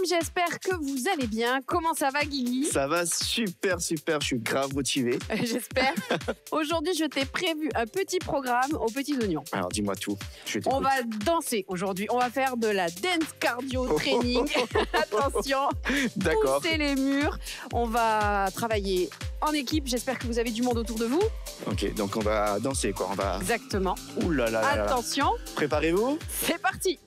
j'espère que vous allez bien. Comment ça va, Guigui? Ça va super, je suis grave motivé. J'espère. Aujourd'hui, je t'ai prévu un petit programme aux petits oignons. Alors dis-moi tout, je t'écoute. On va danser aujourd'hui, on va faire de la dance cardio training. Attention, D'accord. pousser les murs. On va travailler en équipe, j'espère que vous avez du monde autour de vous. Ok, donc on va danser quoi, on va... Exactement. Ouh là là là là. Attention, Préparez-vous. c'est parti.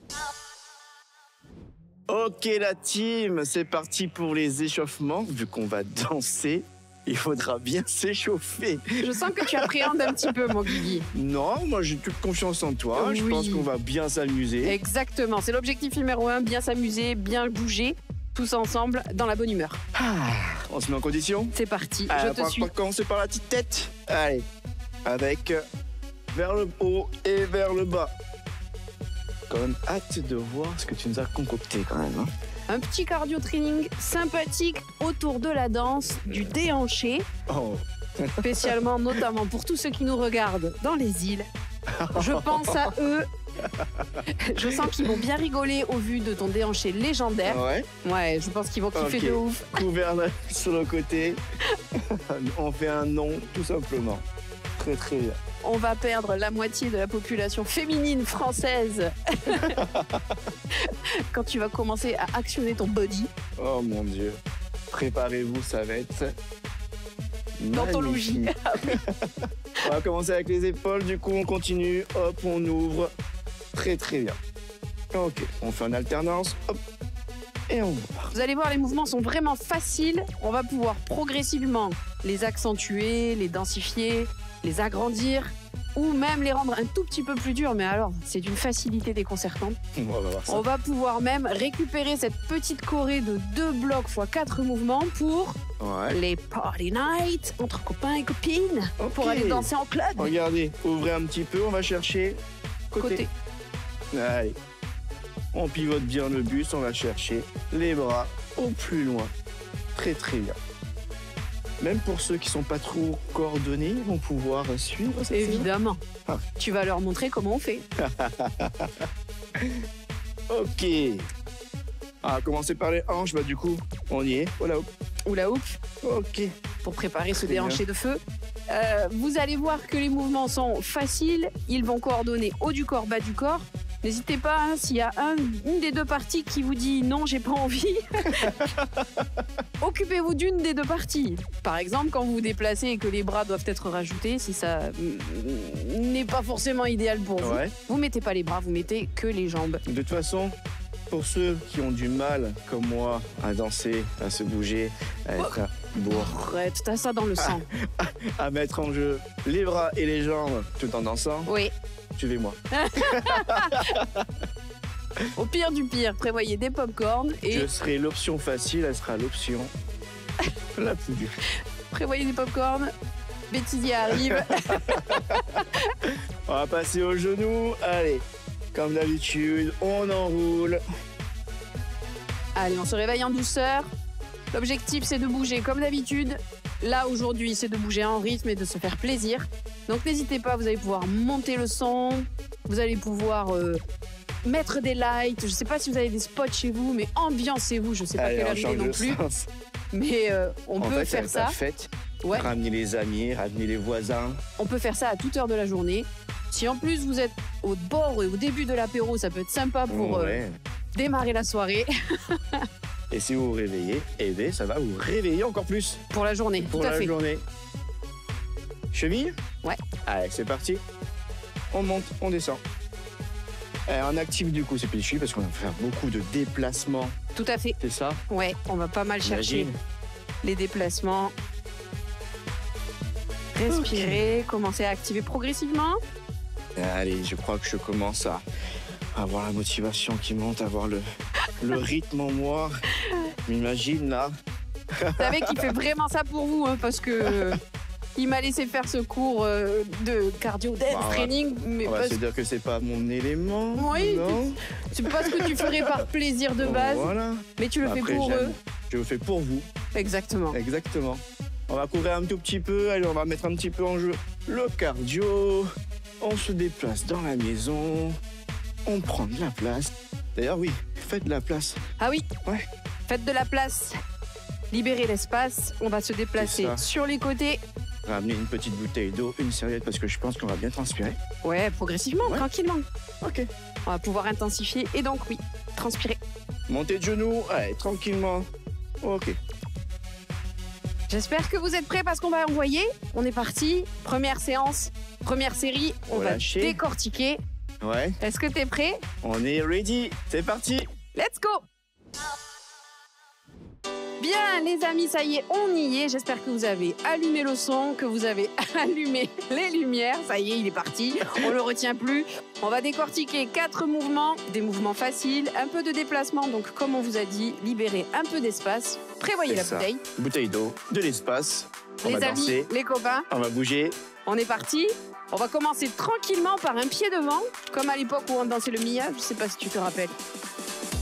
Ok la team, c'est parti pour les échauffements. Vu qu'on va danser, il faudra bien s'échauffer. Je sens que tu appréhendes un petit peu, mon Guigui. Non, moi j'ai toute confiance en toi. Oui. Je pense qu'on va bien s'amuser. Exactement, c'est l'objectif numéro 1, bien s'amuser, bien bouger, tous ensemble, dans la bonne humeur. On se met en condition. C'est parti, On je te va suis. commencer par la petite tête. Allez, avec vers le haut et vers le bas. Quand même hâte de voir ce que tu nous as concocté quand même. Hein. Un petit cardio training sympathique autour de la danse, du déhanché, Oh. spécialement notamment pour tous ceux qui nous regardent dans les îles. Je pense à eux. Je sens qu'ils vont bien rigoler au vu de ton déhanché légendaire. Ouais. Ouais, je pense qu'ils vont kiffer Ok. de ouf. Couvert sur le côté. On fait un nom tout simplement. Très très bien. On va perdre la moitié de la population féminine française quand tu vas commencer à actionner ton body. Oh mon Dieu. Préparez-vous, ça va être D'anthologie. magnifique. On va commencer avec les épaules, du coup on continue, hop, on ouvre. Très très bien. Ok, on fait en alternance, hop, et on va. Vous allez voir, les mouvements sont vraiment faciles. On va pouvoir progressivement les accentuer, les densifier, les agrandir ou même les rendre un tout petit peu plus durs. Mais alors, c'est d'une facilité déconcertante. On va voir ça. On va pouvoir même récupérer cette petite choré de 2 blocs x 4 mouvements pour Ouais. les party nights entre copains et copines, pour Ok. aller danser en club. Regardez, ouvrez un petit peu, on va chercher côté. Allez. On pivote bien le bus, on va chercher les bras au plus loin. Très très bien. Même pour ceux qui sont pas trop coordonnés, ils vont pouvoir suivre cette séance. Évidemment. Ah. Tu vas leur montrer comment on fait. Ok. On va commencer par les hanches, bah du coup, on y est. Voilà. Ou la houppe Ok. pour préparer ce Très bien. déhanché de feu. Vous allez voir que les mouvements sont faciles. Ils vont coordonner haut du corps, bas du corps. N'hésitez pas, hein, s'il y a une des deux parties qui vous dit non, j'ai pas envie, occupez-vous d'une des deux parties. Par exemple, quand vous vous déplacez et que les bras doivent être rajoutés, si ça n'est pas forcément idéal pour vous, Ouais. vous mettez pas les bras, vous mettez que les jambes. De toute façon, pour ceux qui ont du mal, comme moi, à danser, à se bouger, à être bourre, Arrête, t'as ça dans le sang. à mettre en jeu les bras et les jambes tout en dansant, Oui. suivez-moi. Au pire du pire, prévoyez des pop-corn et Je serai l'option facile, elle sera l'option la plus dure. prévoyez des pop-corn. Bêtisier arrive. On va passer aux genoux. Allez, comme d'habitude, on enroule. Allez, on se réveille en douceur. L'objectif, c'est de bouger comme d'habitude. Là, aujourd'hui, c'est de bouger en rythme et de se faire plaisir. Donc, n'hésitez pas, vous allez pouvoir monter le son. Vous allez pouvoir mettre des lights. Je ne sais pas si vous avez des spots chez vous, mais ambiancez-vous. Je ne sais pas Allez, quelle on heure il est change non de plus. sens. Mais on En peut fait, faire c'est la ça. fête. Ouais, Ramener les amis, ramener les voisins. on peut faire ça à toute heure de la journée. Si en plus vous êtes au bord et au début de l'apéro, ça peut être sympa pour Ouais. démarrer la soirée, Et si vous vous réveillez, eh bien, ça va vous réveiller encore plus pour la journée. pour Tout à la fait. journée. Cheville? Ouais. Allez, c'est parti. On monte, on descend. On active du coup ces petits chevilles parce qu'on va faire beaucoup de déplacements. Tout à fait. C'est ça? Ouais, on va pas mal chercher Imagine. les déplacements. Respirer, commencer à activer progressivement. Allez, je crois que je commence à avoir la motivation qui monte, à avoir le rythme en moi. Je m'imagine là. Vous savez qu'il fait vraiment ça pour vous, hein, parce que il m'a laissé faire ce cours de cardio dance Bah, training, mais On va parce se dire que c'est pas mon élément. Oui, non. c'est pas ce que tu ferais par plaisir de base, Voilà. mais tu le fais Après, pour j'aime. eux. Je le fais pour vous. Exactement. Exactement. On va courir un tout petit peu. Allez, on va mettre un petit peu en jeu le cardio. On se déplace dans la maison. On prend de la place. D'ailleurs, oui, faites de la place. Ah oui, Ouais. Faites de la place. Libérez l'espace. On va se déplacer sur les côtés. Ramener une petite bouteille d'eau, une serviette parce que je pense qu'on va bien transpirer. Ouais, progressivement, tranquillement. Ok. On va pouvoir intensifier et donc, oui, transpirer. Montez de genoux, allez, tranquillement. Ok. J'espère que vous êtes prêts parce qu'on va envoyer. On est parti. Première séance, première série. On va décortiquer. Ouais. Est-ce que t'es prêt? On est ready. C'est parti. Let's go! Bien, les amis, ça y est, on y est. J'espère que vous avez allumé le son, que vous avez allumé les lumières. Ça y est, il est parti. On ne le retient plus. On va décortiquer 4 mouvements, des mouvements faciles, un peu de déplacement. Donc, comme on vous a dit, libérez un peu d'espace. Prévoyez la bouteille. Bouteille d'eau, de l'espace. On va danser. Les copains. On va bouger. On est parti. On va commencer tranquillement par un pied devant, comme à l'époque où on dansait le Mia. Je ne sais pas si tu te rappelles.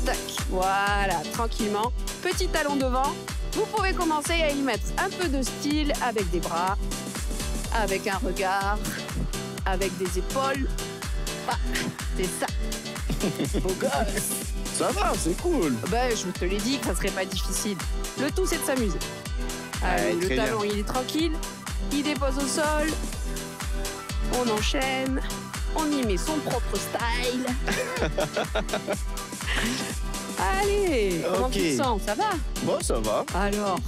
Tac, voilà, tranquillement. Petit talon devant. Vous pouvez commencer à y mettre un peu de style avec des bras, avec un regard, avec des épaules. Ah, c'est ça. Beau gosse. Ça va, c'est cool. Ben, je te l'ai dit que ça serait pas difficile. Le tout, c'est de s'amuser. Allez, le talon, il est tranquille. Il dépose au sol. On enchaîne. On y met son propre style. Allez, comment tu te sens? Ça va? Bon, ça va. Alors?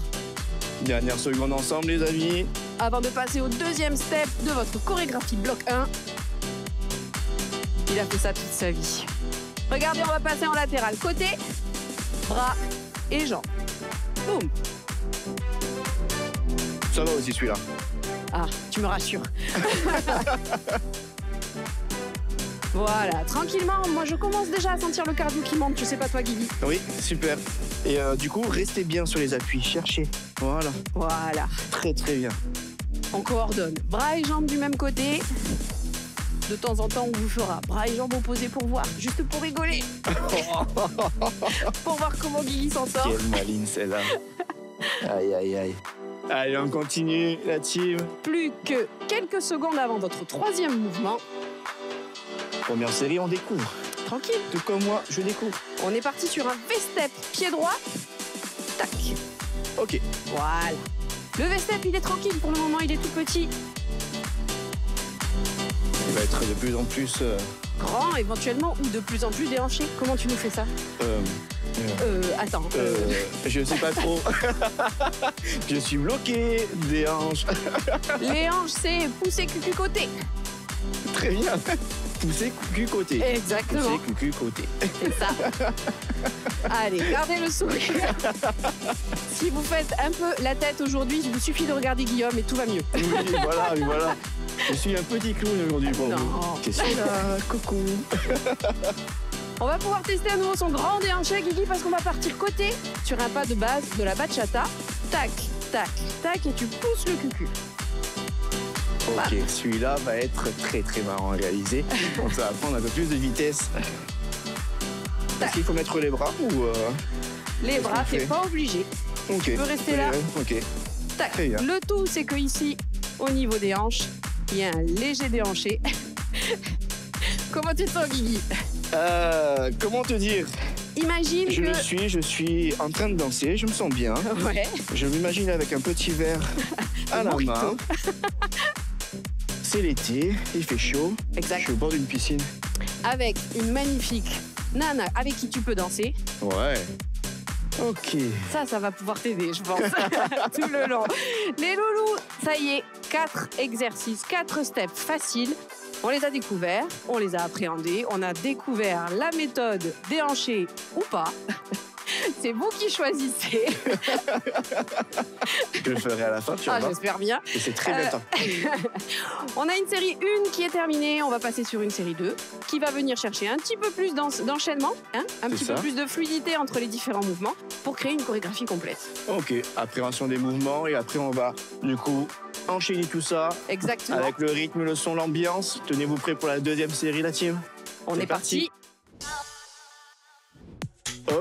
Dernière seconde ensemble, les amis. Avant de passer au deuxième step de votre chorégraphie bloc 1, il a fait ça toute sa vie. Regardez, on va passer en latéral. Côté, bras et jambes. Boum. Ça va aussi, celui-là. Ah, tu me rassures. Voilà, tranquillement, moi je commence déjà à sentir le cardio qui monte, je sais pas toi Guigui. Oui, super. Et du coup, restez bien sur les appuis, cherchez. Voilà. Voilà. Très très bien. On coordonne bras et jambes du même côté. De temps en temps, on vous fera bras et jambes opposés pour voir, juste pour rigoler. Pour voir comment Guigui s'en sort. Quelle maligne celle-là. Aïe aïe aïe. Allez, on continue la team. Plus que quelques secondes avant votre troisième mouvement. Première série, on découvre. Tranquille. Tout comme moi, je découvre. On est parti sur un V-step, pied droit. Tac. Ok. Voilà. Le V-step, il est tranquille pour le moment, il est tout petit. Il va être de plus en plus... grand, éventuellement, ou de plus en plus déhanché. Comment tu nous fais ça? Attends. Je sais pas trop. Je suis bloqué des hanches. Les hanches, c'est pousser cucu côté. Très bien. Pousser cucu côté. Exactement. Pousser cucu côté. C'est ça. Allez, gardez le sourire. Si vous faites un peu la tête aujourd'hui, il vous suffit de regarder Guillaume et tout va mieux. Oui, voilà, voilà. Je suis un petit clown aujourd'hui pour vous. Qu'est-ce qu'il a? Coucou. On va pouvoir tester à nouveau son grand déhanché, Guigui, parce qu'on va partir côté sur un pas de base de la bachata. Tac, tac, tac, et tu pousses le cucu. Ok, celui-là va être très très marrant à réaliser. Donc ça va prendre un peu plus de vitesse. Est-ce qu'il faut mettre les bras ou... Les bras, t'es pas obligé. Ok. Tu peux rester là. Ok. Tac. Le tout, c'est que ici, au niveau des hanches, il y a un léger déhanché. Comment tu te sens, Guigui? Comment te dire? Imagine je suis en train de danser, je me sens bien. Ouais. Je m'imagine avec un petit verre à la main. C'est l'été, il fait chaud. Exact. Je suis au bord d'une piscine. Avec une magnifique nana avec qui tu peux danser. Ouais. Ok. Ça va pouvoir t'aider, je pense, tout le long. Les loulous, ça y est, 4 exercices, 4 steps faciles. On les a découverts, on les a appréhendés, on a découvert la méthode déhanchée ou pas. C'est vous qui choisissez. Je le ferai à la fin, tu vois. J'espère bien. Et c'est très bien. On a une série 1 qui est terminée. On va passer sur une série 2 qui va venir chercher un petit peu plus d'enchaînement, hein, un petit peu plus de fluidité entre les différents mouvements pour créer une chorégraphie complète. Ok, appréhension des mouvements et après on va du coup enchaîner tout ça. Exactement. Avec le rythme, le son, l'ambiance. Tenez-vous prêts pour la deuxième série, la team? On est parti.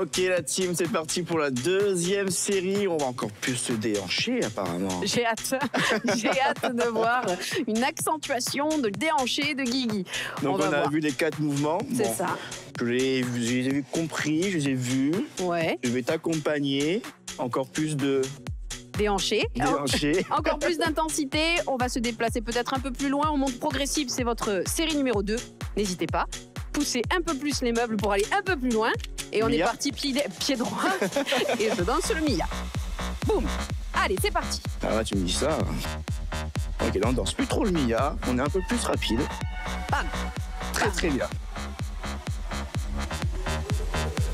Ok la team, c'est parti pour la deuxième série. On va encore plus se déhancher apparemment. J'ai hâte. J'ai hâte de voir une accentuation de déhanché de Guigui. Donc on a vu les 4 mouvements. C'est ça. Je les ai compris, je les ai vus. Ouais. Je vais t'accompagner. Encore plus de Déhanché. déhanché. Encore plus d'intensité. On va se déplacer peut-être un peu plus loin. On monte progressif. C'est votre série numéro 2. N'hésitez pas. Poussez un peu plus les meubles pour aller un peu plus loin. Et on est Mia. parti pied droit. Et je danse le Mia. Boum. Allez, c'est parti. Ah ouais, tu me dis ça. Ok, là on danse plus trop le Mia. On est un peu plus rapide. Bam. Très très bien.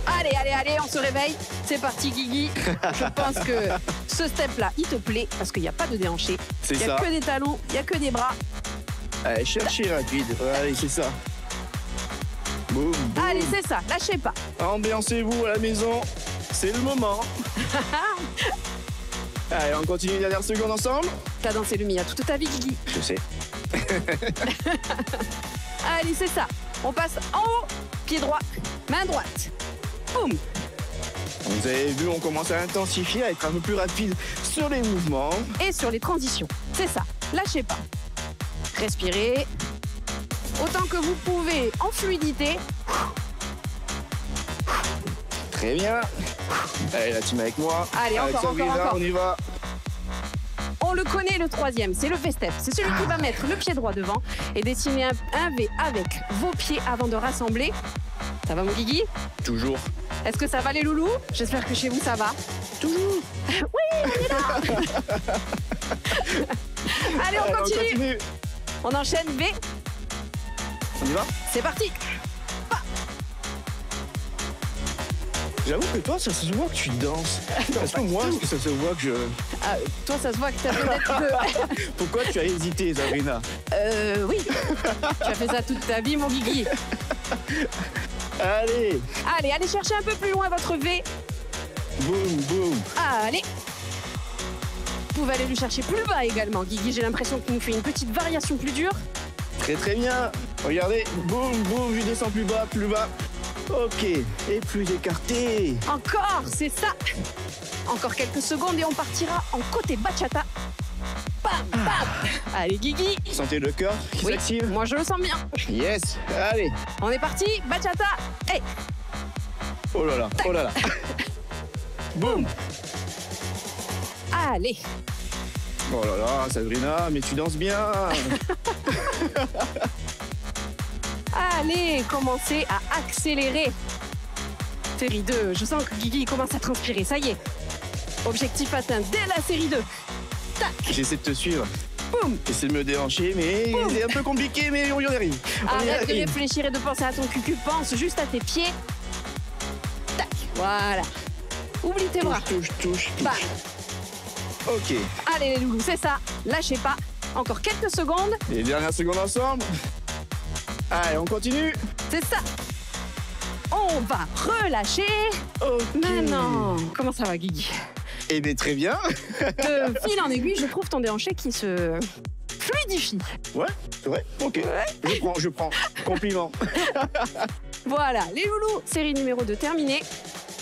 Allez, allez, allez, on se réveille. C'est parti, Guigui. Je pense que ce step-là, il te plaît parce qu'il n'y a pas de déhanché. C'est Il n'y ça. a que des talons, il n'y a que des bras. Allez, cherchez rapide. Allez, c'est ça. Boum, boum. Allez, c'est ça, lâchez pas. Ambiancez-vous à la maison. C'est le moment. Allez, on continue une dernière seconde ensemble. T'as dansé le Mia toute ta vie, Guigui. Je sais. Allez, c'est ça. On passe en haut, pied droit, main droite. Boum. Vous avez vu, on commence à intensifier, à être un peu plus rapide sur les mouvements. Et sur les transitions. C'est ça, lâchez pas. Respirez. Autant que vous pouvez en fluidité. Très bien. Allez, la team avec moi. Allez, avec encore, Sabrina, encore. on y va. On le connaît, le troisième, c'est le V-step. C'est celui qui va mettre le pied droit devant et dessiner un V avec vos pieds avant de rassembler. Ça va, mon Guigui? Toujours. Est-ce que ça va, les loulous? J'espère que chez vous, ça va. Toujours. Oui, on est là. Allez, on continue. On enchaîne V. On y va. C'est parti. J'avoue que toi, ça se voit que tu danses. Parce que moi, est-ce que ça se voit que je... Ah, toi, ça se voit que t'as peut-être de... Pourquoi tu as hésité, Sabrina? Oui. Tu as fait ça toute ta vie, mon Guigui. Allez. Allez, allez chercher un peu plus loin votre V. Boum, boum. Allez. Vous pouvez aller le chercher plus bas également, Guigui. J'ai l'impression qu'il nous fait une petite variation plus dure. Très très bien. Regardez. Boum, boum. Je descends plus bas, plus bas. Ok. Et plus écarté. Encore, c'est ça. Encore quelques secondes et on partira en côté bachata. Bam, bam. Allez, Guigui. Sentez le cœur qui Oui, s'active. moi je le sens bien. Yes. Allez. On est parti, bachata. Hey. Oh là là. Oh là là. Boum. Allez. Oh là là, Sabrina, mais tu danses bien. Allez, commencez à accélérer. Série 2, je sens que Guigui commence à transpirer, ça y est. Objectif atteint dès la série 2. Tac, J'essaie de te suivre. boum. J'essaie de me déhancher, mais Boum. c'est un peu compliqué, mais on y arrive. On y Arrête de arrive. réfléchir et de penser à ton cucu, pense juste à tes pieds. Tac, voilà. Oublie tes bras. Touche, touche, touche. Bam. Ok. Allez les loulous, c'est ça. Lâchez pas. Encore quelques secondes. Les dernières secondes ensemble. Allez, on continue. C'est ça. On va relâcher. Ok. Maintenant. Comment ça va, Guigui? Eh bien, très bien. De fil en aiguille, je trouve ton déhanché qui se fluidifie. Ouais, c'est vrai. Ok. Je prends. Compliment. Voilà, les loulous, série numéro 2 terminée.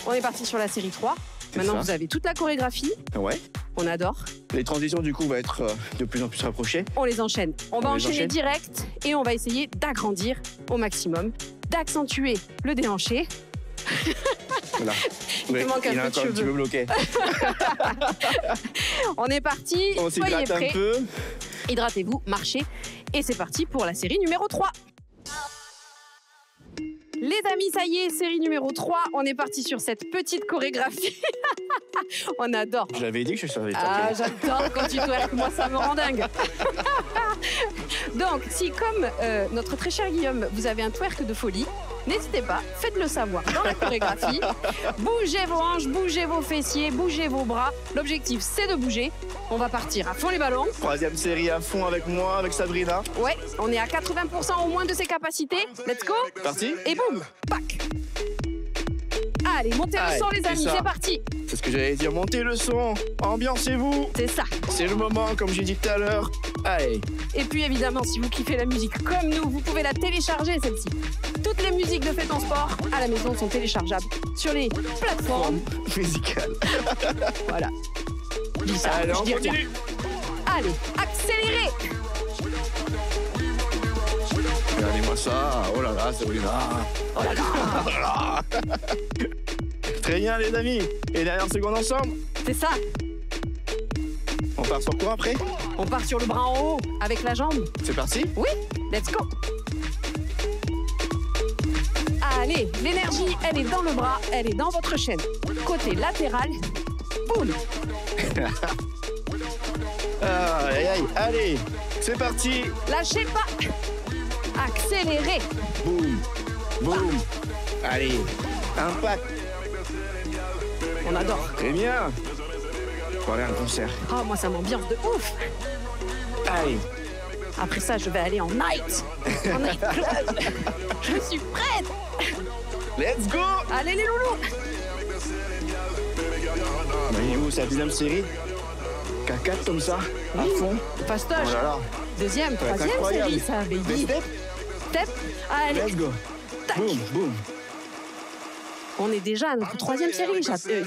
On est parti sur la série 3. C'est Maintenant, ça. vous avez toute la chorégraphie. Ouais. On adore. Les transitions, du coup, vont être de plus en plus rapprochées. On les enchaîne. On va On les enchaîner enchaîne. direct et on va essayer d'agrandir au maximum, d'accentuer le déhanché. Voilà. Il te manque un il est peu de encore un petit cheveux. peu bloqué. On est parti. On Soyez s'hydrate un prêts. peu. Hydratez-vous, marchez. Et c'est parti pour la série numéro 3. Les amis, ça y est, série numéro 3. On est parti sur cette petite chorégraphie. On adore. J'avais dit que je savais Ah, taper. j'adore quand tu twerks, moi ça me rend dingue. Donc, si comme notre très cher Guillaume, vous avez un twerk de folie, n'hésitez pas, faites-le savoir dans la chorégraphie. Bougez vos hanches, bougez vos fessiers, bougez vos bras. L'objectif, c'est de bouger. On va partir à fond les ballons. Troisième série à fond avec moi, avec Sabrina. Ouais, on est à 80% au moins de ses capacités. Let's go. Parti. Et boum, pack. Allez, montez le Allez, son les c'est amis, ça. c'est parti. C'est ce que j'allais dire. Montez le son. Ambiancez-vous. C'est ça. C'est le moment, comme j'ai dit tout à l'heure. Allez. Et puis évidemment, si vous kiffez la musique comme nous, vous pouvez la télécharger celle-ci. Toutes les musiques de Fais ton sport à la maison sont téléchargeables sur les plateformes. Musical. Voilà. Je dis ça, Allez, je on dis rien. continue. Allez, accélérez. Regardez-moi ça. Oh là là, c'est là. Oh là là. Oh là là. Très bien, les amis. Et dernière seconde ensemble. C'est ça. On part sur quoi après? On part sur le bras en haut avec la jambe. C'est parti? Oui, let's go. Allez, l'énergie, elle est dans le bras, elle est dans votre chaîne. Côté latéral, boum. Aïe, aïe, allez, c'est parti. Lâchez pas. Accélérez. Boum, boum. Allez, impact. On adore. Très bien. On va aller à un concert. Oh, moi, ça m'ambiance de ouf. Allez. Après ça, je vais aller en night. En night club. Je suis prête. Let's go. Allez, les loulous. Voyez-vous, c'est la deuxième série. K4 comme ça, à Oui. fond. Fastoche. Oh là là. Deuxième, Ça va être troisième incroyable. série, ça, Mais baby. step, Step. Allez. let's go. Tac. Boum, boum. On est déjà à notre troisième série, série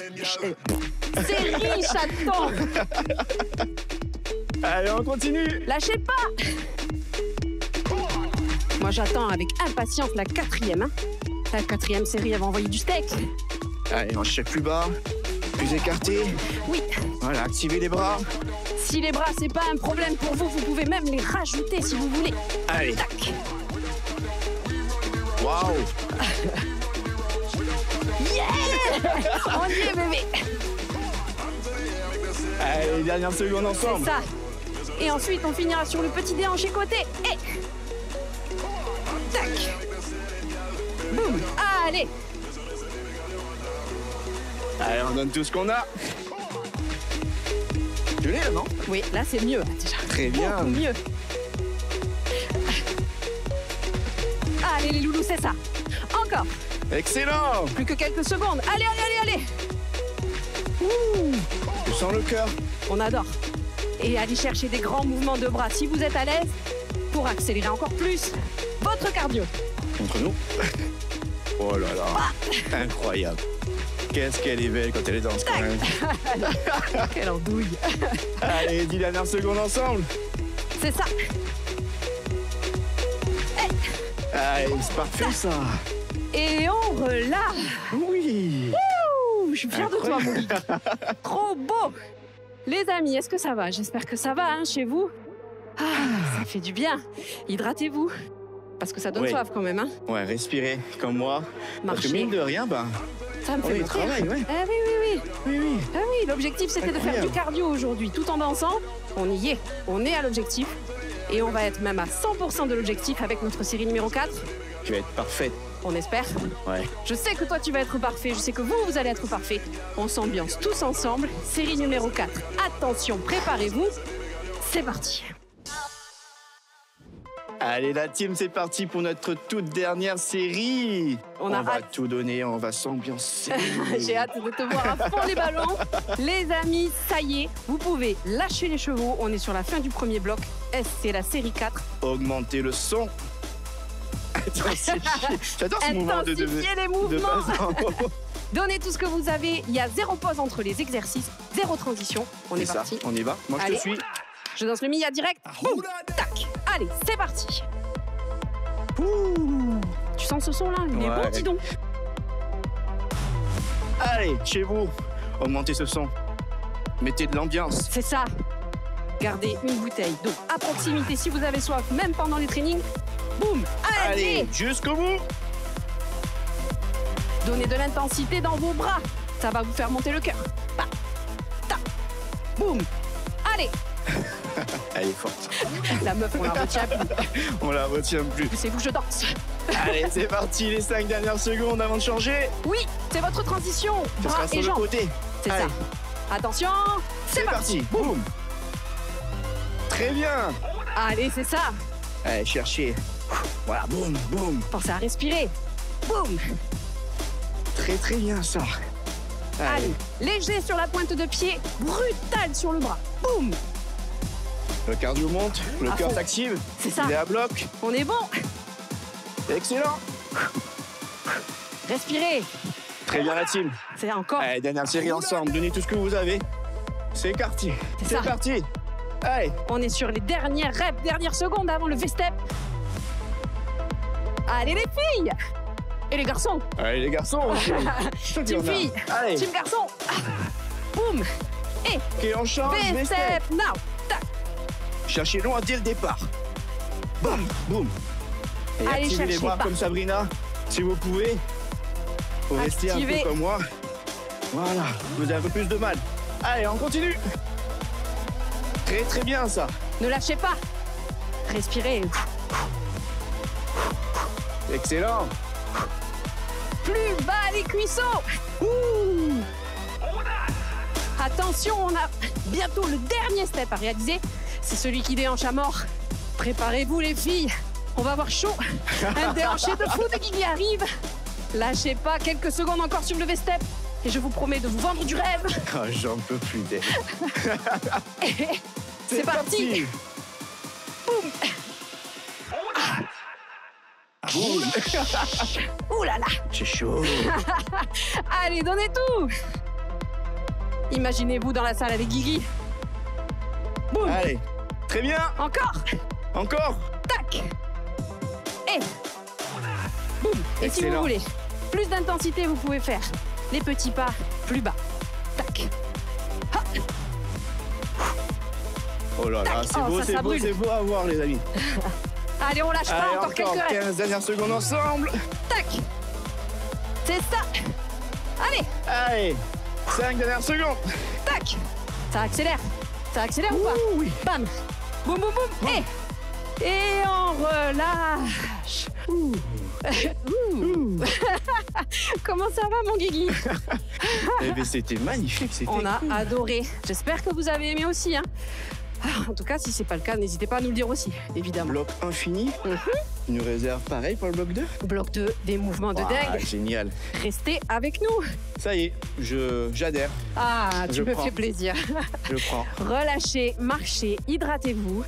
chaton. Allez, on continue. Lâchez pas. Moi, j'attends avec impatience la quatrième. Hein. La quatrième série, elle va envoyer du steak. Allez, on cherche plus bas, plus écarté. Oui. Voilà, activez les bras. Si les bras, c'est pas un problème pour vous, vous pouvez même les rajouter si vous voulez. Allez. Tac. Waouh. Yeah. On y est, bébé. Allez, dernière seconde C'est ensemble. ça. Et ensuite, on finira sur le petit déhanché côté. Et... tac. Boum. Allez. Allez, on donne tout ce qu'on a. Je l'ai là, non? Oui, là, c'est mieux, déjà. Très bien. Beaucoup mieux. Allez, les loulous, c'est ça. Encore. Excellent. Plus que quelques secondes. Allez, allez, allez, allez. Ouh. Je sens le cœur. On adore. Et allez chercher des grands mouvements de bras si vous êtes à l'aise pour accélérer encore plus votre cardio. Contre nous. Oh là là. Incroyable. Qu'est-ce qu'elle est belle quand elle est danse quand même. Quelle andouille. Allez, 10 dernières secondes ensemble. C'est ça. Allez, c'est parfait ça. Et on relâche. Oui. Ouh, je suis fière de toi, mon lit. Trop beau. Les amis, est-ce que ça va? J'espère que ça va hein, chez vous. Ah, ça fait du bien. Hydratez-vous. Parce que ça donne Oui. soif quand même. Hein. Ouais, respirez comme moi. Parce que Marchez. mine de rien, bah, Ça me fait oui, mentir. travail, ouais. Ah oui, oui, oui. Oui, oui. Ah oui, l'objectif c'était de faire Incroyable. du cardio aujourd'hui tout en dansant. On y est. On est à l'objectif. Et on va être même à 100% de l'objectif avec notre série numéro 4. Tu vas être parfaite. On espère. Ouais. Je sais que toi tu vas être parfait. Je sais que vous allez être parfait. On s'ambiance tous ensemble. Série numéro 4. Attention, préparez-vous. C'est parti. Allez, la team, c'est parti pour notre toute dernière série. On a va hâte. tout donner, on va s'ambiancer. J'ai hâte de te voir à fond les ballons. Les amis, ça y est, vous pouvez lâcher les chevaux. On est sur la fin du premier bloc. C'est la série 4. Augmenter le son. J'adore ce mouvement de Intensifiez les de mouvements. base en haut. Donnez tout ce que vous avez. Il y a 0 pause entre les exercices, 0 transition. On est C'est ça, parti. on y va. Moi, je Allez. te suis. Je danse le Mia direct. Boum, tac. Allez, c'est parti. Ouh. Tu sens ce son là? Il est Ouais. bon, dis donc. Allez, chez vous, augmentez ce son. Mettez de l'ambiance. C'est ça. Gardez une bouteille d'eau à proximité si vous avez soif, même pendant les trainings. Boum. Allez. Allez, jusqu'au bout. Donnez de l'intensité dans vos bras. Ça va vous faire monter le cœur. Pa, ta, boum. Allez. Elle est forte. La meuf, on la retient plus. On la retient plus. C'est vous, je danse. Allez, c'est parti, les 5 dernières secondes avant de changer. Oui, c'est votre transition. Ça Bras sera et sur le jambes. côté. C'est ça. Allez, Attention, c'est c'est parti. parti. Boum. Très bien. Allez, c'est ça. Allez, cherchez. Voilà, boum, boum. Pensez à respirer. Boum. Très, très bien, ça. Allez, léger sur la pointe de pied, brutal sur le bras. Boum. Le cardio monte, le À cœur fond. s'active. C'est ça. Il est à bloc. On est bon. Excellent. Respirez. Très bien, la team. C'est encore. Allez, dernière série ensemble. Donnez tout ce que vous avez. C'est parti. C'est ça. parti. Allez. On est sur les dernières reps, dernières secondes avant le V-step. Allez les filles et les garçons. Allez les garçons aussi. Team filles, Allez. team garçons. Boum. Et Ok, on change. V-step now. Tac. Cherchez loin dès le départ. Boum, boum. Et Allez, activez les cherchez bras pas. comme Sabrina, si vous pouvez. Faut rester un Activez. peu comme moi. Voilà, vous avez un peu plus de mal. Allez, on continue. Très très bien ça. Ne lâchez pas. Respirez. Excellent. Plus bas les cuisseaux. Ouh. Attention, on a bientôt le dernier step à réaliser. C'est celui qui déhanche à mort. Préparez-vous les filles. On va avoir chaud. Un déhanché de fou de Guigui arrive. Lâchez pas, quelques secondes encore sur le V-step. Et je vous promets de vous vendre du rêve. Ah, j'en peux plus d'elle. C'est parti. Boum. Boum. Ouh là là. C'est chaud. Allez, donnez tout. Imaginez-vous dans la salle avec Guigui. Boum. Allez, très bien. Encore. Encore. Tac. Et boum. Et si vous Excellent. voulez plus d'intensité, vous pouvez faire les petits pas plus bas. Tac. Ha. Oh là là, Tac. c'est Oh, beau, ça, c'est ça beau, brûle. c'est beau à voir les amis. Allez, on lâche pas, Allez, encore quelques rêves. 15 dernières secondes ensemble. Tac. C'est ça. Allez, Allez, 5 dernières secondes. tac. Ça accélère. Ça accélère ou pas? Ouh, oui. Bam. Boum, boum, boum. Et on relâche. Ouh. Ouh. Comment ça va, mon Guigui? Eh bien, c'était magnifique, c'était On a cool. adoré. J'espère que vous avez aimé aussi. Hein. En tout cas, si c'est pas le cas, n'hésitez pas à nous le dire aussi, évidemment. Bloc infini. Il nous réserve pareil pour le bloc 2. Bloc 2, des mouvements de dingue. Génial. Restez avec nous. Ça y est, j'adhère, Ah, tu Je me prends. fais plaisir. je prends. Relâchez, marchez, hydratez-vous.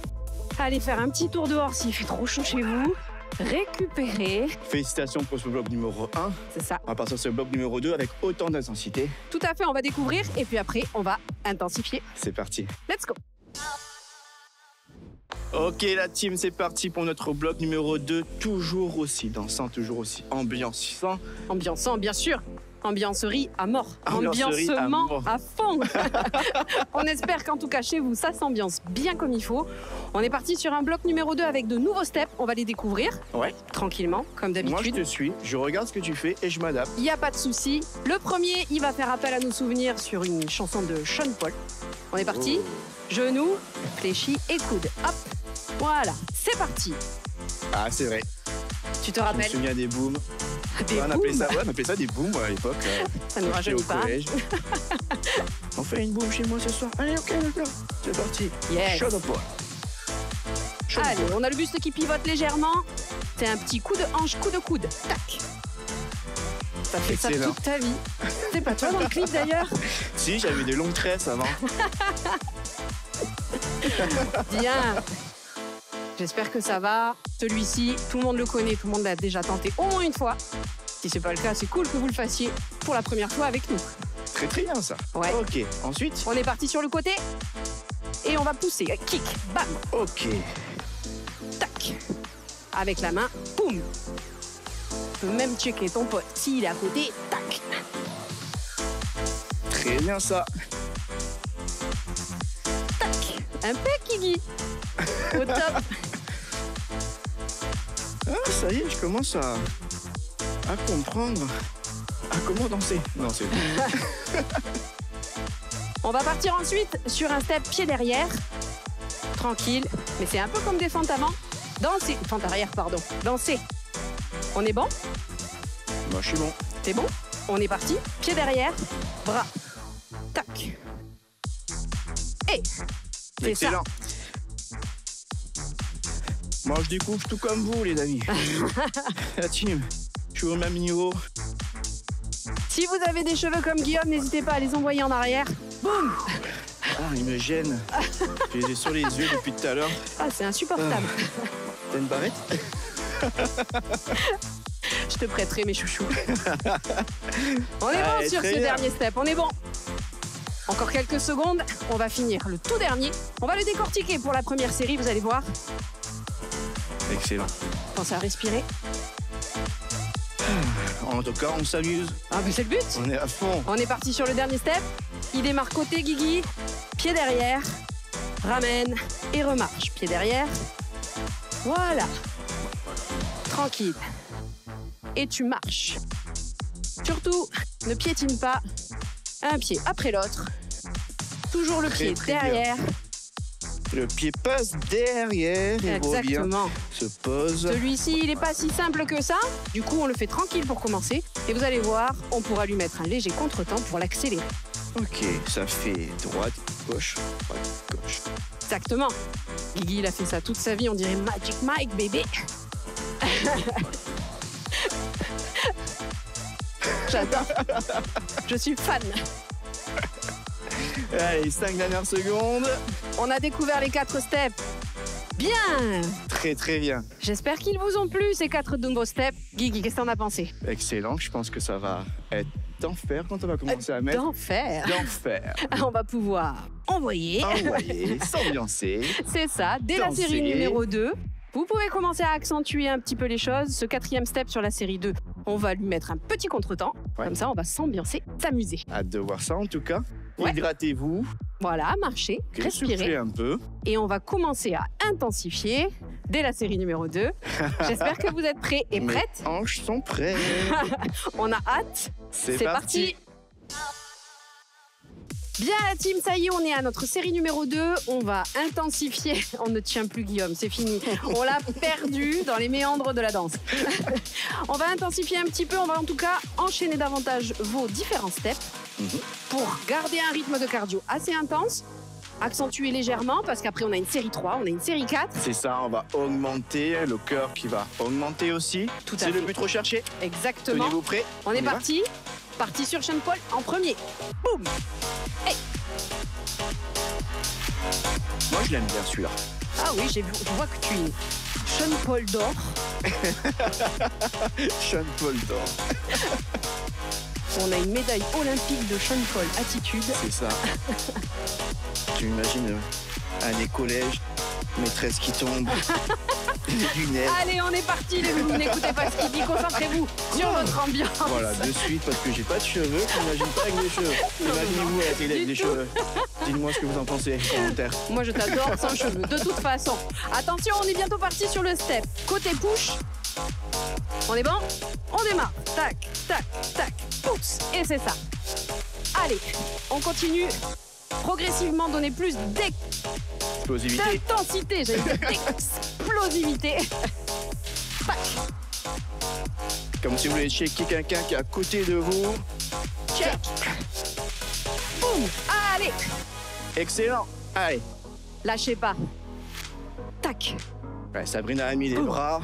Allez faire un petit tour dehors s'il fait trop chaud chez vous. Récupérez. Félicitations pour ce bloc numéro 1. C'est ça. On va partir sur le bloc numéro 2 avec autant d'intensité. Tout à fait, on va découvrir et puis après, on va intensifier. C'est parti. Let's go. Ok la team, c'est parti pour notre bloc numéro 2. Toujours aussi dansant, toujours aussi ambiançant. Ambiançant, bien sûr. Ambiancerie à mort. Ambiancerie à Ambiancement mort. à fond. On espère qu'en tout cas chez vous, ça s'ambiance bien comme il faut. On est parti sur un bloc numéro 2 avec de nouveaux steps. On va les découvrir Ouais. tranquillement, comme Moi je d'habitude. te suis, je regarde ce que tu fais et je m'adapte. Il n'y a pas de souci. Le premier, il va faire appel à nos souvenirs sur une chanson de Sean Paul. On est parti. Genoux, fléchis et coudes. Hop. Voilà. C'est parti. Ah c'est vrai, Tu te je me rappelles souviens des booms. des on appelait booms. ça, ouais, on appelait ça des booms à l'époque. Ça nous J'étais rajeunit au pas. collège. On fait une boum chez moi ce soir. Allez, ok, d'accord. C'est parti. Yes. Chaud de poids. Chaud de Allez, poids. on a le buste qui pivote légèrement. C'est un petit coup de hanche, coup de coude. Tac. Ça fait ça Excellent. toute ta vie. C'est pas toi dans le clip d'ailleurs? Si, j'avais des longues tresses avant. Bien. J'espère que ça va. Celui-ci, tout le monde le connaît, tout le monde l'a déjà tenté au moins une fois. Si c'est pas le cas, c'est cool que vous le fassiez pour la première fois avec nous. Très très bien ça. Ouais. Ok, ensuite. On est parti sur le côté et on va pousser. Kick, bam, Ok. tac. Avec la main, boum. Tu peux même checker ton pote s'il est à côté, tac. Très bien ça. Tac. Un peu Kiki. Au top. Ah, ça y est, je commence à comprendre. À comment danser. Non, c'est bon. On va partir ensuite sur un step pied derrière. Tranquille, mais c'est un peu comme des fentes avant. Danser, fente arrière, pardon. Danser. On est bon? Moi, je suis bon. C'est bon? On est parti. Pied derrière, bras. Tac. Et c'est ça. Excellent. Moi, je découvre tout comme vous, les amis. La team, je suis au même niveau. Si vous avez des cheveux comme Guillaume, n'hésitez pas à les envoyer en arrière. Boum! Ah, il me gêne. Je les ai sur les yeux depuis tout à l'heure. Ah, c'est insupportable. T'as une barrette? Je te prêterai mes chouchous. On est bon Allez, sur très ce bien. dernier step, on est bon. Encore quelques secondes, on va finir le tout dernier. On va le décortiquer pour la première série, vous allez voir. Excellent. Pensez à respirer. En tout cas, on s'amuse. Ah, mais c'est le but. On est à fond. On est parti sur le dernier step. Il démarre côté, Guigui. Pied derrière. Ramène et remarche. Pied derrière. Voilà. Tranquille. Et tu marches. Surtout, ne piétine pas. Un pied après l'autre. Toujours le pied Très derrière. Le pied passe derrière et revient, Exactement. se pose. Celui-ci, il n'est pas si simple que ça. Du coup, on le fait tranquille pour commencer. Et vous allez voir, on pourra lui mettre un léger contretemps pour l'accélérer. Ok, ça fait droite, gauche, gauche. Exactement. Guigui, il a fait ça toute sa vie. On dirait Magic Mike, bébé. J'adore. Je suis fan. Allez, 5 dernières secondes. On a découvert les 4 steps. Bien. Très très bien. J'espère qu'ils vous ont plu, ces 4 Dumbo steps. Guigui, qu'est-ce que t'en as pensé? Excellent, je pense que ça va être d'enfer quand on va commencer à mettre. D'enfer. D'enfer. On va pouvoir envoyer. Envoyer, s'ambiancer. C'est ça, dès la Danser. série numéro 2. Vous pouvez commencer à accentuer un petit peu les choses. Ce 4e step sur la série 2, on va lui mettre un petit contretemps. Ouais. Comme ça, on va s'ambiancer, s'amuser. Hâte de voir ça en tout cas. Ouais. Hydratez-vous, Voilà, marchez, soufflez respirez. un peu. Et on va commencer à intensifier dès la série numéro 2. J'espère que vous êtes prêts et Mes prêtes. hanches sont prêtes. On a hâte. C'est parti. Bien la team, ça y est, on est à notre série numéro 2. On va intensifier. On ne tient plus Guillaume, c'est fini. On l'a perdu dans les méandres de la danse. On va intensifier un petit peu. On va en tout cas enchaîner davantage vos différents steps pour garder un rythme de cardio assez intense. Accentuer légèrement parce qu'après on a une série 3, on a une série 4. C'est ça, on va augmenter, le cœur qui va augmenter aussi. Tout à C'est le fait. but recherché. Exactement. Tenez-vous prêts. On est y va. parti. Parti sur Sean Paul en premier. Boum. Hey. Moi je l'aime bien celui-là. Ah oui, je vois que tu es Sean Paul d'or. Sean Paul d'or. On a une médaille olympique de Sean Paul attitude. C'est ça. Tu imagines année collège, maîtresse qui tombe, les lunettes. Allez, on est parti les loulous. N'écoutez pas ce qu'il dit, concentrez-vous sur votre ambiance. Voilà, de suite, parce que j'ai pas de cheveux, j'imagine pas avec des cheveux. Imaginez-vous à la télé avec des cheveux. Dites-moi ce que vous en pensez, commentaire. Moi, je t'adore sans cheveux, de toute façon. Attention, on est bientôt parti sur le step. Côté push. On est bon? On démarre. Tac, tac, tac. Pousse. Et c'est ça. Allez, on continue. Progressivement, donner plus Explosivité. d'intensité. J'ai dit d'explosivité. Pac. Comme si vous voulez checker quelqu'un qui est à côté de vous. Check. Boum. Allez. Excellent. Allez. Lâchez pas. Tac. Ouais, Sabrina a mis les bras.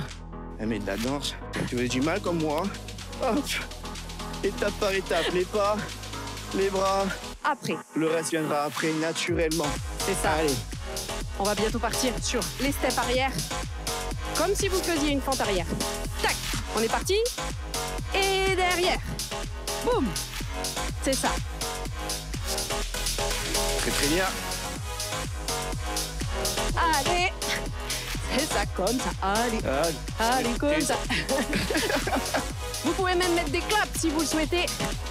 Elle met de la danse. Tu veux du mal comme moi? Hop. Étape par étape, les pas, les bras. Après. Le reste viendra après naturellement. C'est ça. Allez. On va bientôt partir sur les steps arrière. Comme si vous faisiez une fente arrière. Tac. On est parti. Et derrière. Boum. C'est ça. Très très bien. Allez. C'est ça, comme ça. Allez. Allez, comme ça. Vous pouvez même mettre des claps si vous le souhaitez.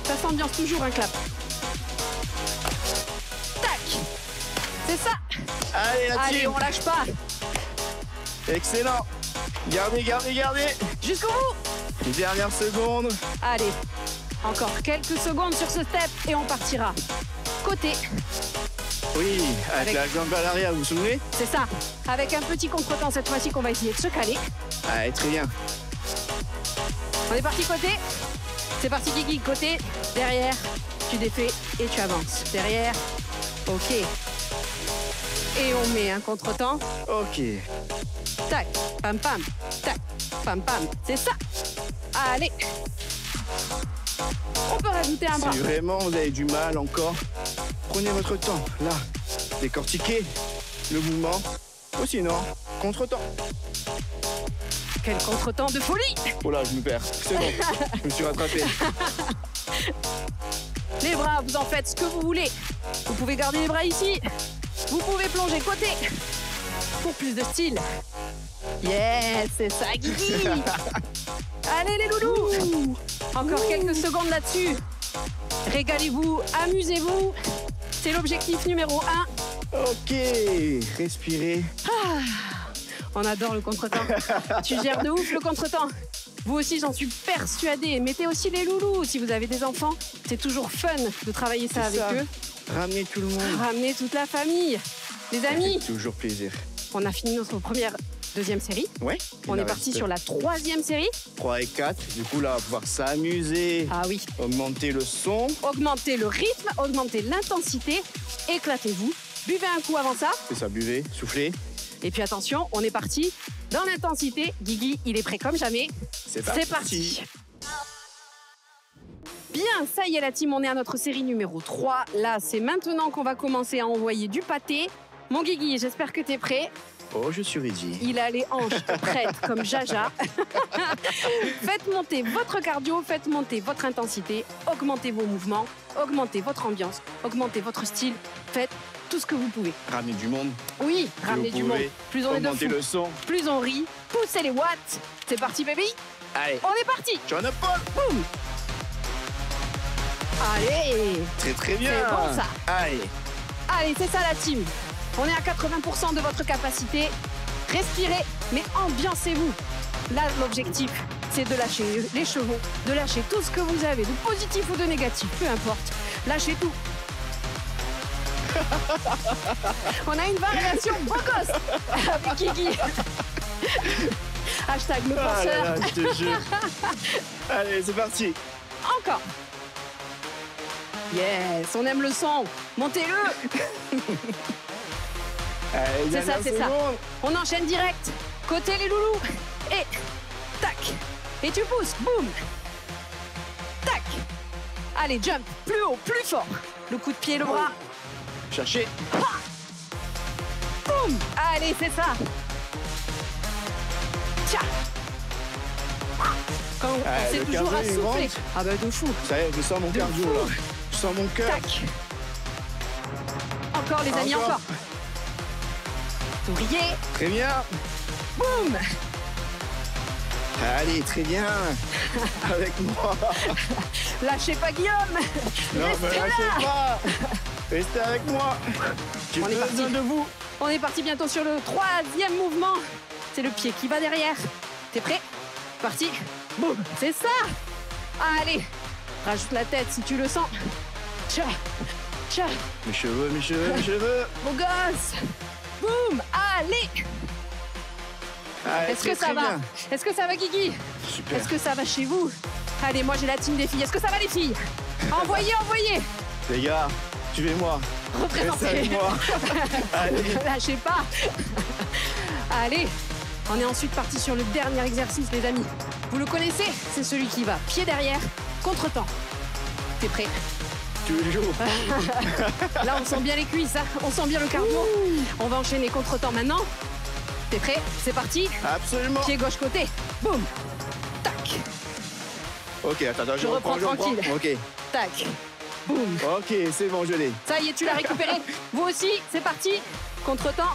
Ça s'ambiance toujours un clap. Tac. C'est ça. Allez, la Allez, team. on lâche pas. Excellent. Gardez, gardez, gardez. Jusqu'au bout. Les dernières secondes. Allez. Encore quelques secondes sur ce step et on partira. Côté. Oui, avec la jambe à l'arrière, vous vous souvenez? C'est ça. Avec un petit contretemps cette fois-ci qu'on va essayer de se caler. Allez, très bien. On est parti côté. C'est parti Guigui, côté. Derrière, tu défais et tu avances. Derrière. Ok. Et on met un contretemps. Ok. Tac, pam pam. Tac, pam pam. C'est ça. Allez. On peut rajouter un bras. Si vraiment vous avez du mal encore, prenez votre temps. Là, décortiquez le mouvement. Ou sinon, contre-temps. Quel contretemps de folie. Oh là, je me perds. C'est bon, je me suis rattrapé. Les bras, vous en faites ce que vous voulez. Vous pouvez garder les bras ici. Vous pouvez plonger côté. Pour plus de style. Yes, c'est ça, Guigui. Allez les loulous. Encore quelques secondes là-dessus. Régalez-vous, amusez-vous. C'est l'objectif numéro 1. Ok, respirez. On adore le contretemps. Tu gères de ouf le contretemps. Vous aussi, j'en suis persuadée. Mettez aussi les loulous si vous avez des enfants. C'est toujours fun de travailler ça avec eux. Ramenez tout le monde. Ramenez toute la famille. Les amis, Toujours plaisir. on a fini notre deuxième série. Ouais. On est parti sur la 3e série. 3 et 4. Du coup, là, on va pouvoir s'amuser. Ah oui. Augmenter le son. Augmentez le rythme, augmentez l'intensité. Éclatez-vous. Buvez un coup avant ça. C'est ça, buvez, soufflez. Et puis attention, on est parti dans l'intensité. Guigui, il est prêt comme jamais. C'est parti. Bien, ça y est la team, on est à notre série numéro 3. Là, c'est maintenant qu'on va commencer à envoyer du pâté. Mon Guigui, j'espère que t'es prêt. Oh, je suis ready. Il a les hanches prêtes comme Jaja. Faites monter votre cardio, faites monter votre intensité, augmentez vos mouvements, augmentez votre ambiance, augmentez votre style. Faites tout ce que vous pouvez. Ramenez du monde. Oui, ramenez du monde. Plus on est de Augmentez fous, le son. plus on rit. Poussez les watts. C'est parti, baby. Allez, On est parti. j'en ai pas. Boum. Allez. Très très bien. C'est bon, ça. Allez. Allez, c'est ça la team. On est à 80% de votre capacité. Respirez, mais ambiancez-vous. Là, l'objectif, c'est de lâcher les chevaux, de lâcher tout ce que vous avez, de positif ou de négatif, peu importe. Lâchez tout. On a une variation beau gosse avec Guigui. Hashtag le Ah là penseur. là, je te jure. Allez, c'est parti. Encore. Yes, on aime le son. Montez-le. Allez, C'est ça, dernière c'est ça. seconde. On enchaîne direct. Côté les loulous. Et tac. Et tu pousses. Boum. Tac. Allez, jump. Plus haut, plus fort. Le coup de pied, le bras. Cherchez. Boum. Allez, c'est ça. Tiens. Quand on Ah, sait le toujours à cardio, il souffler. monte. Ah bah de fou. Ça y est, je sens mon cardio fou. là. Je sens mon cœur. Tac. Encore les amis, Encore. encore. Souriez. Très bien. Boum. Allez, très bien. Avec moi. Lâchez pas Guillaume. Non, me Restez lâchez là. pas. Restez avec moi. J'ai On est besoin parti. de vous. On est parti bientôt sur le 3e mouvement. C'est le pied qui va derrière. T'es prêt? Parti. Boum. C'est ça. Allez. Rajoute la tête si tu le sens. Tcha. Tcha. Mes cheveux, mes cheveux, mes cheveux. Beau gosse. Boum. Allez. Allez, Est-ce que très, ça très va? bien. Est-ce que ça va, Guigui? Super. Est-ce que ça va chez vous? Allez, moi j'ai la team des filles. Est-ce que ça va, les filles? Envoyez, envoyez. Les gars, suivez-moi. Restez Représentez. avec moi. Allez. Lâchez pas. Allez, on est ensuite parti sur le dernier exercice, les amis. Vous le connaissez? C'est celui qui va pied derrière, contre-temps. T'es prêt? Toujours. Là, on sent bien les cuisses, hein. On sent bien le cardio. On va enchaîner contre-temps maintenant. T'es prêt? C'est parti. Absolument. Pied gauche côté. Boum. Tac. Ok, attends, Je reprends tranquille. Ok. Tac. Boum. Ok, c'est bon, je l'ai. Ça y est, tu l'as récupéré. Vous aussi, c'est parti. Contre-temps.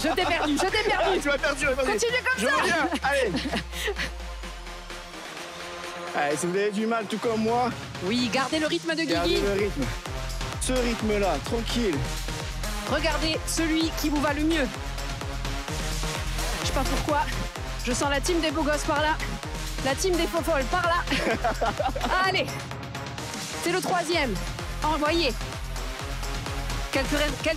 Je t'ai perdu, je t'ai Ah, perdu. tu m'as perdu, vas-y. Continue comme Je ça. reviens, allez. Allez, si vous avez du mal, tout comme moi, Oui, gardez le rythme de gardez Guigui. le rythme. Ce rythme-là, tranquille. Regardez celui qui vous va le mieux. Je sais pas pourquoi. Je sens la team des beaux gosses par là. La team des fofolles par là. Allez. C'est le 3e. Envoyez. Quelques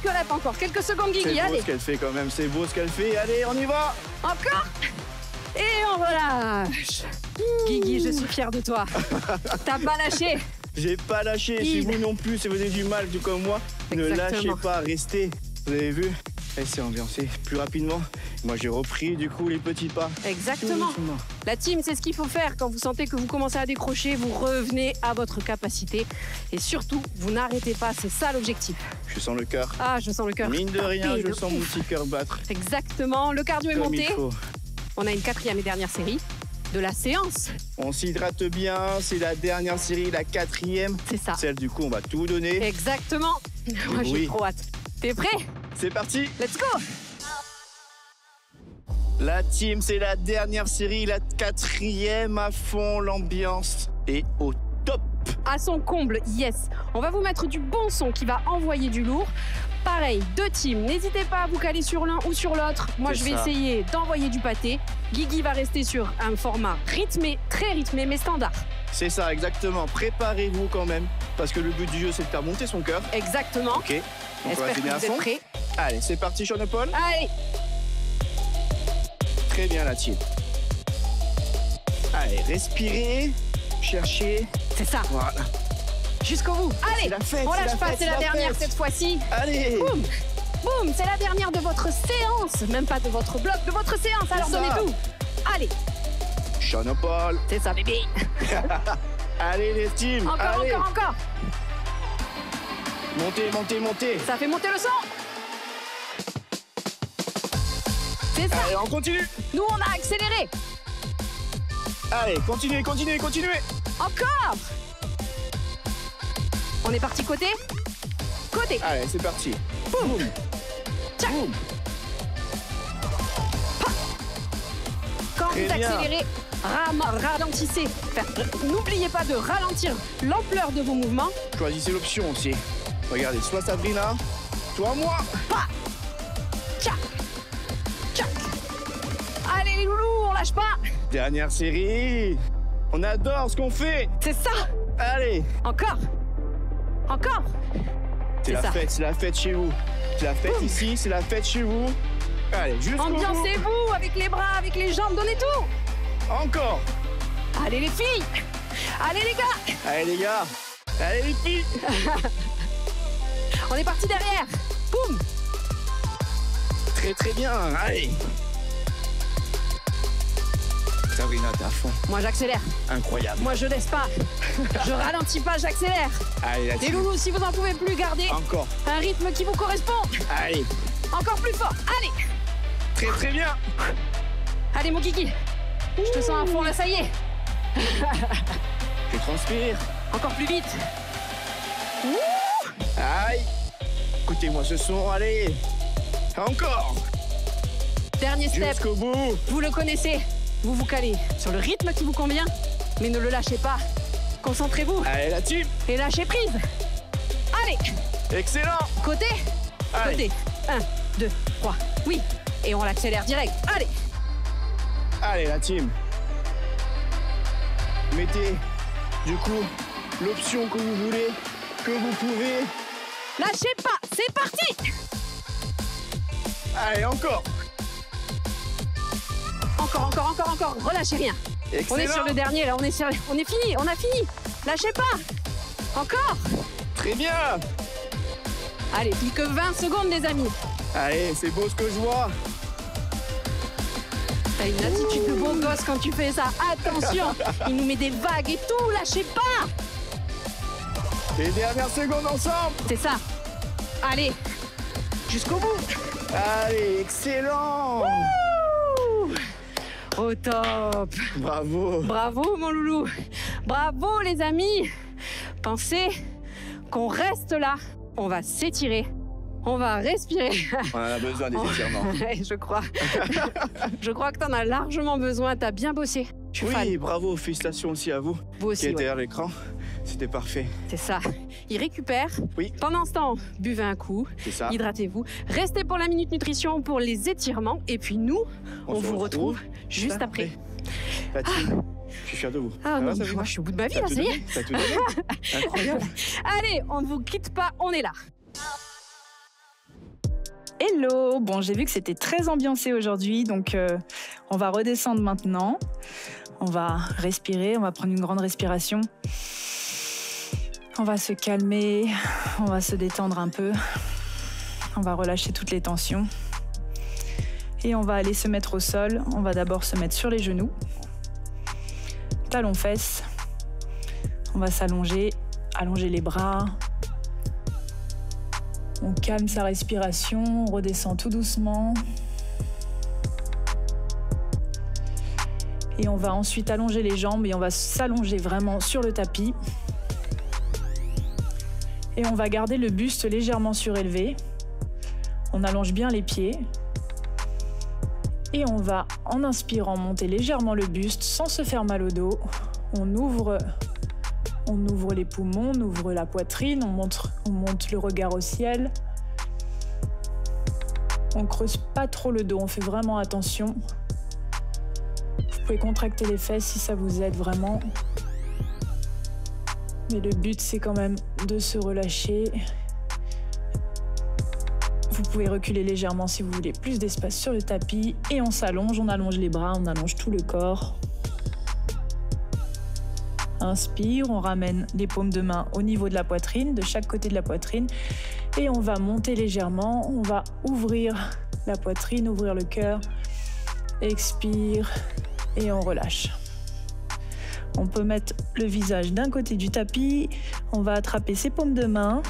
reps encore. Quelques secondes, C'est Guigui. beau Allez. ce qu'elle fait quand même, c'est beau ce qu'elle fait. Allez, on y va. Encore. Et on relâche. Guigui, je suis fière de toi. T'as pas lâché. J'ai pas lâché. Si Il. vous non plus, si vous avez du mal, tout comme moi, ne Exactement. lâchez pas, restez. Vous avez vu? Elle s'est ambiancée plus rapidement. Moi, j'ai repris du coup les petits pas. Exactement. Tout doucement. La team, c'est ce qu'il faut faire. Quand vous sentez que vous commencez à décrocher, vous revenez à votre capacité. Et surtout, vous n'arrêtez pas. C'est ça l'objectif. Je sens le cœur. Ah, je sens le cœur. Mine de rien, taper je de sens mon ouf. petit cœur battre Exactement. Le cardio est comme il monté. faut. On a une 4e et dernière série de la séance. On s'hydrate bien, c'est la dernière série, la 4e. C'est ça. Celle du coup, on va tout donner. Exactement. Moi, j'ai Oui. trop hâte. T'es prêt? C'est parti. Let's go! La team, c'est la dernière série, la 4e à fond, l'ambiance est au top. À son comble, yes. On va vous mettre du bon son qui va envoyer du lourd. Pareil, 2 teams, n'hésitez pas à vous caler sur l'un ou sur l'autre. Moi, je vais essayer d'envoyer du pâté. Guigui va rester sur un format rythmé, très rythmé, mais standard. C'est ça, exactement. Préparez-vous quand même, parce que le but du jeu, c'est de faire monter son cœur. Exactement. Ok, donc on va J'espère que finir à vous êtes fond. prêts. Allez, c'est parti, Sean-Paul. Allez, Très bien, la team. Allez, respirez, cherchez. c'est ça, Voilà. jusqu'au bout. Allez, C'est la fête, on c'est lâche la pas, fête, c'est c'est la la dernière fête. cette fois-ci. Allez. Boum, boum, c'est la dernière de votre séance. Même pas de votre bloc, de votre séance. Alors ça. donnez tout. Allez, Sean-Paul. c'est ça, bébé. Allez, les teams. Encore, allez. encore. Montez, montez, montez. Ça fait monter le son. C'est ça. Allez, on continue. Nous, on a accéléré. Allez, continuez, continuez, continuez. Encore. On est parti côté. Côté. Allez, c'est parti. Boum. Tchac. Boum. Quand Très vous bien. accélérez, ralentissez. Enfin, n'oubliez pas de ralentir l'ampleur de vos mouvements. Choisissez l'option aussi. Regardez, soit Sabrina, soit moi. Tchac. Tchac. Allez les loulous, on lâche pas. Dernière série. On adore ce qu'on fait. C'est ça. Allez. Encore. Encore. C'est la ça. fête, c'est la fête chez vous. C'est la fête ici, c'est la fête chez vous. Allez, jusqu'au bout. Ambiancez-vous avec les bras, avec les jambes, donnez tout. Encore. Allez les filles. Allez les gars. Allez les gars. Allez les filles. On est parti derrière. Boum. Très très bien. Allez. Sabrina, t'es à fond. Moi j'accélère. Incroyable. Moi je laisse pas. Je ralentis pas, j'accélère. Allez, la Les team. loulous, si vous en pouvez plus, gardez Encore. un rythme qui vous correspond. Allez. Encore plus fort. Allez. Très très bien. Allez mon kiki. Je te sens à fond là, ça y est. Je transpire. Encore plus vite. Aïe. Écoutez-moi ce son, allez. Encore. Dernier step. Jusqu'au bout. Vous le connaissez. Vous vous calez sur le rythme qui vous convient, mais ne le lâchez pas. Concentrez-vous Allez, la team. et lâchez prise. Allez. Excellent. Côté. Allez. Côté. 1, 2, 3. Oui. Et on l'accélère direct. Allez. Allez, la team. Mettez, du coup, l'option que vous voulez, que vous pouvez. Lâchez pas. C'est parti. Allez, encore. Encore. Relâchez rien. Excellent. On est sur le dernier là. On est fini. On a fini. Lâchez pas. Encore. Très bien. Allez, plus que 20 secondes les amis. Allez, c'est beau ce que je vois. T'as une attitude de beau gosse quand tu fais ça. Attention. Il nous met des vagues et tout. Lâchez pas. Les dernières secondes ensemble. C'est ça. Allez. Jusqu'au bout. Allez, excellent. Ouh. Au top. Bravo. Bravo mon loulou. Bravo les amis. Pensez qu'on reste là. On va s'étirer. On va respirer. On en a besoin des étirements. Ouais, je crois. Je crois que t'en as largement besoin. T'as bien bossé. Je suis fan. Oui, bravo. Félicitations aussi à vous. Vous Qui aussi, êtes ouais. derrière l'écran. C'était parfait. C'est ça. Il récupère. Oui. Pendant ce temps, buvez un coup. C'est ça. Hydratez-vous. Restez pour la Minute Nutrition pour les étirements. Et puis nous, on se vous retrouve juste après. La team, je suis fier de vous. Ah Ça non, va, Sabrina? moi je suis au bout de ma vie Ça là, te ça y est. donne- ça te donne Incroyable. Allez, on ne vous quitte pas, on est là. Hello! Bon, j'ai vu que c'était très ambiancé aujourd'hui, donc on va redescendre maintenant. On va respirer, on va prendre une grande respiration. On va se calmer, on va se détendre un peu. On va relâcher toutes les tensions. Et on va aller se mettre au sol. On va d'abord se mettre sur les genoux. Talons-fesses. On va s'allonger, allonger les bras. On calme sa respiration, on redescend tout doucement. Et on va ensuite allonger les jambes et on va s'allonger vraiment sur le tapis. Et on va garder le buste légèrement surélevé. On allonge bien les pieds. Et on va, en inspirant, monter légèrement le buste sans se faire mal au dos. On ouvre les poumons, on ouvre la poitrine, on monte le regard au ciel. On ne creuse pas trop le dos, on fait vraiment attention. Vous pouvez contracter les fesses si ça vous aide vraiment. Mais le but, c'est quand même de se relâcher. Vous pouvez reculer légèrement si vous voulez plus d'espace sur le tapis. Et on s'allonge, on allonge les bras, on allonge tout le corps. Inspire, on ramène les paumes de main au niveau de la poitrine, de chaque côté de la poitrine. Et on va monter légèrement, on va ouvrir la poitrine, ouvrir le cœur. Expire et on relâche. On peut mettre le visage d'un côté du tapis. On va attraper ses paumes de main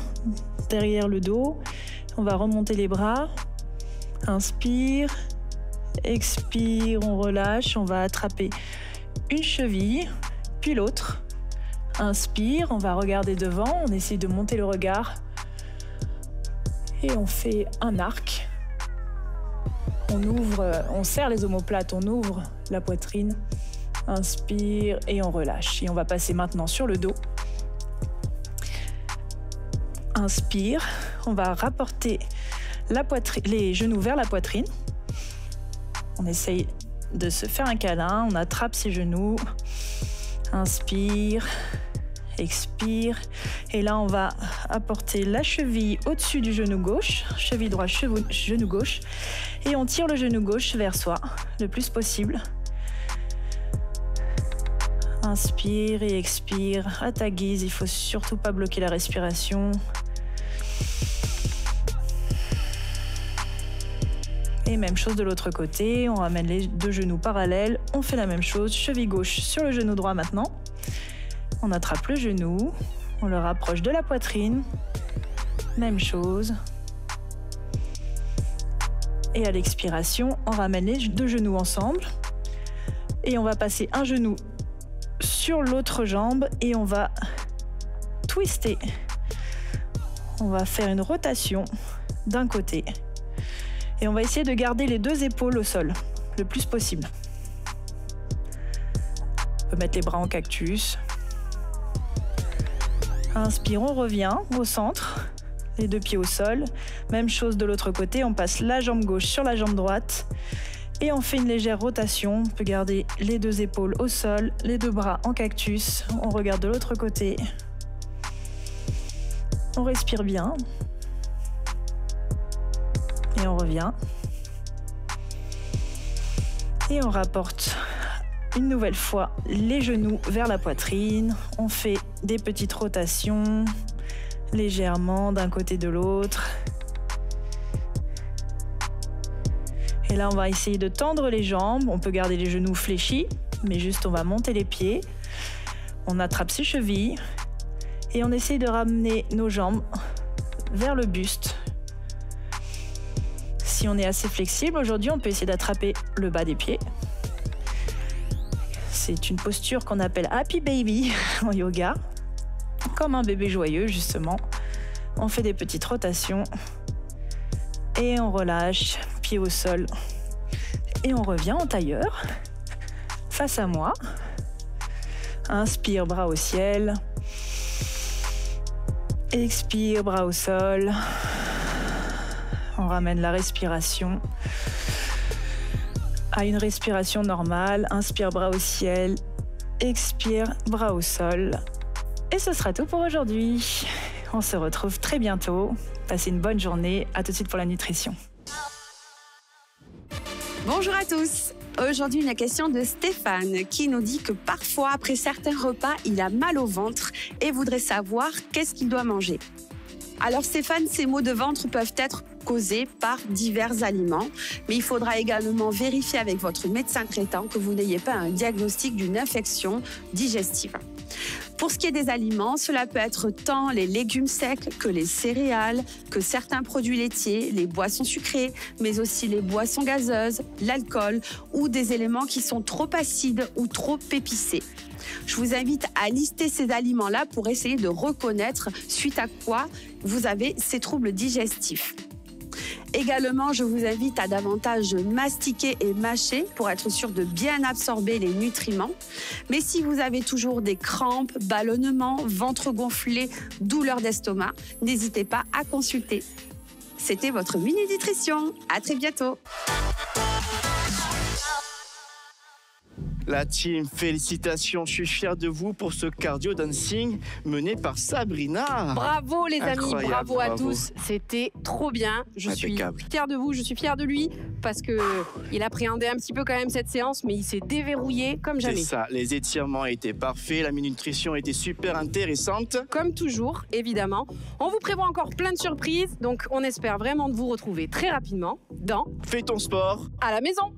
derrière le dos. On va remonter les bras. Inspire, expire, on relâche. On va attraper une cheville, puis l'autre. Inspire, on va regarder devant. On essaie de monter le regard. Et on fait un arc. On serre les omoplates, on ouvre la poitrine. Inspire et on relâche. Et on va passer maintenant sur le dos. Inspire, on va rapporter les genoux vers la poitrine. On essaye de se faire un câlin, on attrape ses genoux. Inspire, expire. Et là, on va apporter la cheville au-dessus du genou gauche, cheville droite, genou gauche. Et on tire le genou gauche vers soi le plus possible. Inspire et expire à ta guise, il ne faut surtout pas bloquer la respiration. Et même chose de l'autre côté, on ramène les deux genoux parallèles, on fait la même chose, cheville gauche sur le genou droit maintenant. On attrape le genou, on le rapproche de la poitrine, même chose. Et à l'expiration, on ramène les deux genoux ensemble et on va passer un genou sur l'autre jambe et on va twister. On va faire une rotation d'un côté et on va essayer de garder les deux épaules au sol le plus possible. On peut mettre les bras en cactus. Inspire, on revient au centre, les deux pieds au sol. Même chose de l'autre côté, on passe la jambe gauche sur la jambe droite. Et on fait une légère rotation, on peut garder les deux épaules au sol, les deux bras en cactus. On regarde de l'autre côté. On respire bien. Et on revient. Et on rapporte une nouvelle fois les genoux vers la poitrine. On fait des petites rotations légèrement d'un côté de l'autre. Et là, on va essayer de tendre les jambes. On peut garder les genoux fléchis, mais juste on va monter les pieds. On attrape ses chevilles et on essaye de ramener nos jambes vers le buste. Si on est assez flexible, aujourd'hui, on peut essayer d'attraper le bas des pieds. C'est une posture qu'on appelle Happy Baby en yoga, comme un bébé joyeux, justement. On fait des petites rotations et on relâche. Pied au sol et on revient en tailleur face à moi. Inspire, bras au ciel. Expire, bras au sol. On ramène la respiration à une respiration normale. Inspire, bras au ciel. Expire, bras au sol. Et ce sera tout pour aujourd'hui. On se retrouve très bientôt. Passez une bonne journée. À tout de suite pour la nutrition. Bonjour à tous. Aujourd'hui, une question de Stéphane qui nous dit que parfois, après certains repas, il a mal au ventre et voudrait savoir qu'est-ce qu'il doit manger. Alors Stéphane, ces maux de ventre peuvent être causés par divers aliments, mais il faudra également vérifier avec votre médecin traitant que vous n'ayez pas un diagnostic d'une infection digestive. Pour ce qui est des aliments, cela peut être tant les légumes secs que les céréales, que certains produits laitiers, les boissons sucrées, mais aussi les boissons gazeuses, l'alcool ou des éléments qui sont trop acides ou trop épicés. Je vous invite à lister ces aliments-là pour essayer de reconnaître suite à quoi vous avez ces troubles digestifs. Également, je vous invite à davantage mastiquer et mâcher pour être sûr de bien absorber les nutriments. Mais si vous avez toujours des crampes, ballonnements, ventre gonflé, douleurs d'estomac, n'hésitez pas à consulter. C'était votre Mini Nutrition. À très bientôt. La team, félicitations, je suis fier de vous pour ce cardio dancing mené par Sabrina. Bravo les amis, Incroyable, bravo à bravo. tous, c'était trop bien. Je Impeccable. suis fière de vous, je suis fière de lui parce que il appréhendait un petit peu quand même cette séance, mais il s'est déverrouillé comme C'est jamais. ça, les étirements étaient parfaits, la nutrition était super intéressante. Comme toujours, évidemment. On vous prévoit encore plein de surprises, donc on espère vraiment de vous retrouver très rapidement dans Fais ton sport. À la maison.